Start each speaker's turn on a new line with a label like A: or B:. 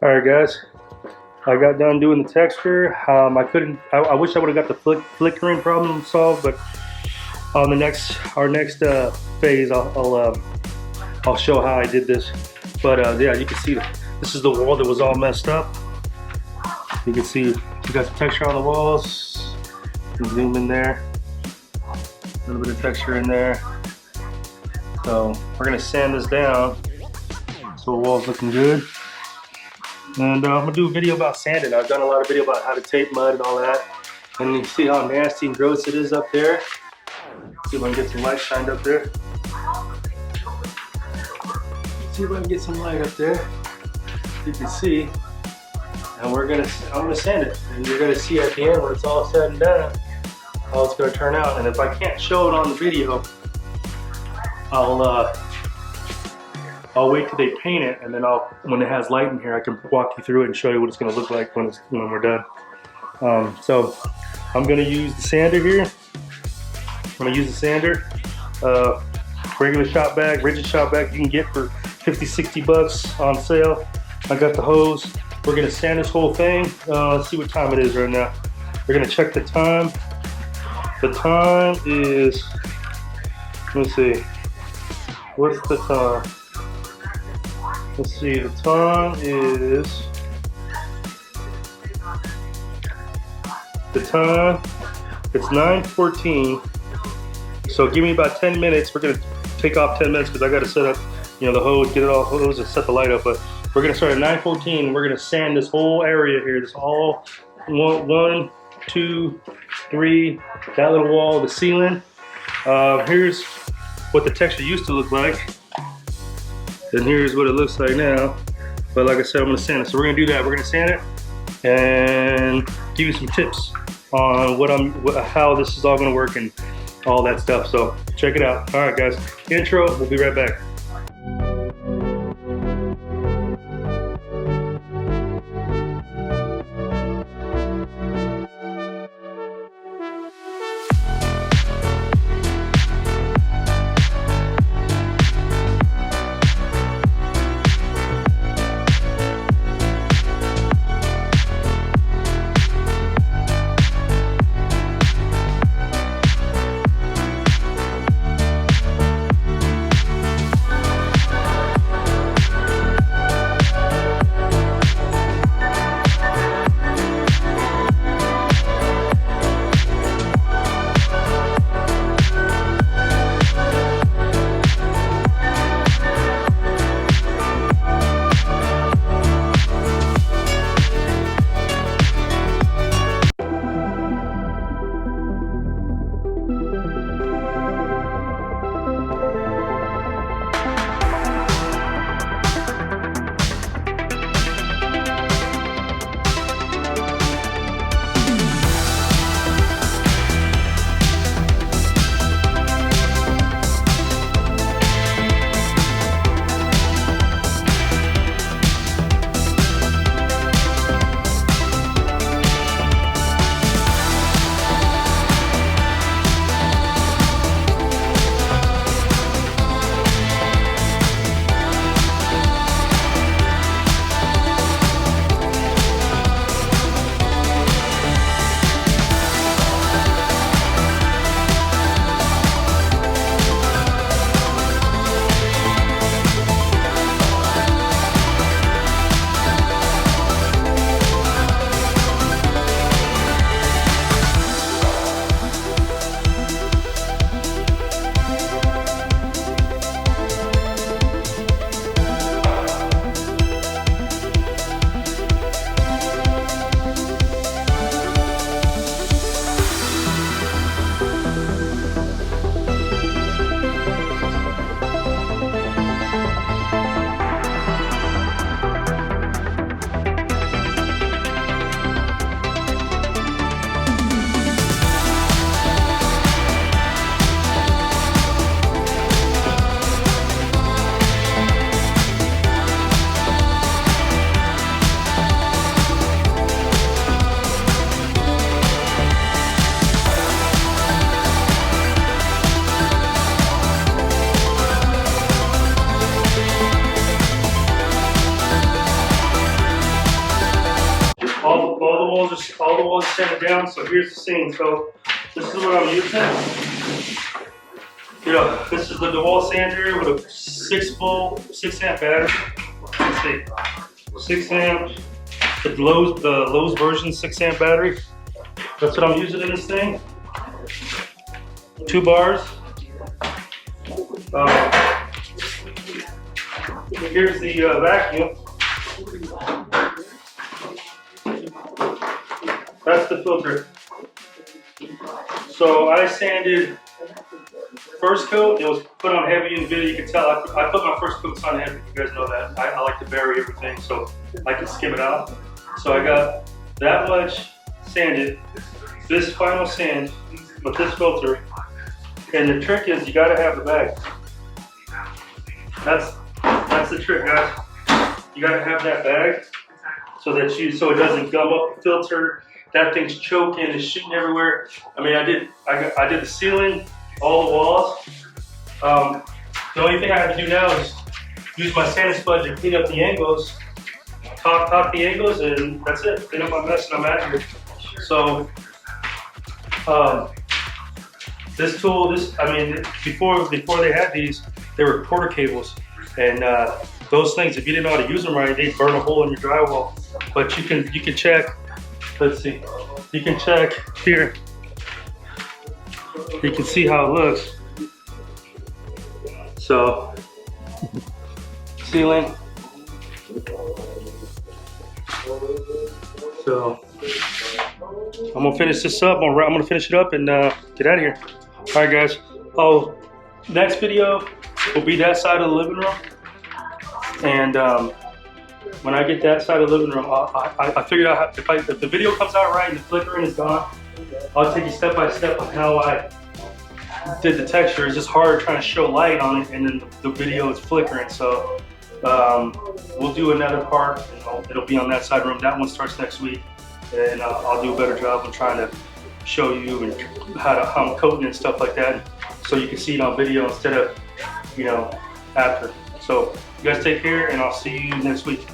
A: All right, guys. I got done doing the texture. I couldn't. I wish I would have got the flickering problem solved, but on our next phase, I'll show how I did this. But yeah, you can see this is the wall that was all messed up. You can see we got some texture on the walls. You can zoom in there. A little bit of texture in there. So we're gonna sand this down so the wall's looking good. And I'm gonna do a video about sanding. I've done a lot of video about how to tape mud and all that. And you can see how nasty and gross it is up there. See if I can get some light shined up there. See if I can get some light up there. You can see. And I'm gonna sand it. And you're gonna see at the end when it's all said and done how it's gonna turn out. And if I can't show it on the video, I'll wait till they paint it, and then when it has light in here, I can walk you through it and show you what it's going to look like when we're done. So I'm going to use the sander here. I'm going to use the sander, regular shop bag, rigid shop bag you can get for 50, 60 bucks on sale. I got the hose. We're going to sand this whole thing. Let's see what time it is right now. We're going to check the time. The time is, let me see, what's the time? Let's see, the time is, it's 9:14. So give me about 10 minutes. We're gonna take off 10 minutes because I gotta set up, the hose, get it all hose and set the light up. But we're gonna start at 9:14 and we're gonna sand this whole area here. This all, one, two, three, that little wall, the ceiling. Here's what the texture used to look like. And here's what it looks like now. But like I said, I'm gonna sand it. So we're gonna do that. We're gonna sand it and give you some tips on how this is all gonna work and all that stuff. So check it out. All right, guys. Intro. We'll be right back. all the walls are sanded down. So here's the scene. So this is what I'm using. You know, this is the DeWalt sander with a 6 amp battery. Let's see, 6 amp. The Lowe's version 6 amp battery. That's what I'm using in this thing. 2 bars. Here's the vacuum. That's the filter. So I sanded first coat. It was put on heavy in the video. You can tell I put my first coats on heavy. You guys know that. I like to bury everything so I can skim it out. So I got that much sanded. This final sand with this filter. And the trick is you gotta have the bag. That's the trick, guys. You gotta have that bag so it doesn't gum up the filter. That thing's choking, it's shooting everywhere. I mean, I did the ceiling, all the walls. The only thing I have to do now is use my sanding sponge and clean up the angles, top the angles, and that's it. Clean up my mess and I'm out of here. So, this tool, before they had these, they were quarter cables. And those things, if you didn't know how to use them right, they'd burn a hole in your drywall. But you can check. Let's see. You can check here. You can see how it looks. So, ceiling. So, I'm gonna finish this up. I'm gonna finish it up and get out of here. All right, guys. Oh, next video will be that side of the living room. And when I get that side of the living room, I figured out if the video comes out right and the flickering is gone, I'll take you step by step on how I did the texture. It's just hard trying to show light on it, and then the video is flickering. So we'll do another part, and it'll be on that side room. That one starts next week, and I'll do a better job of trying to show you and how I'm coating and stuff like that, so you can see it on video instead of after. So you guys take care, and I'll see you next week.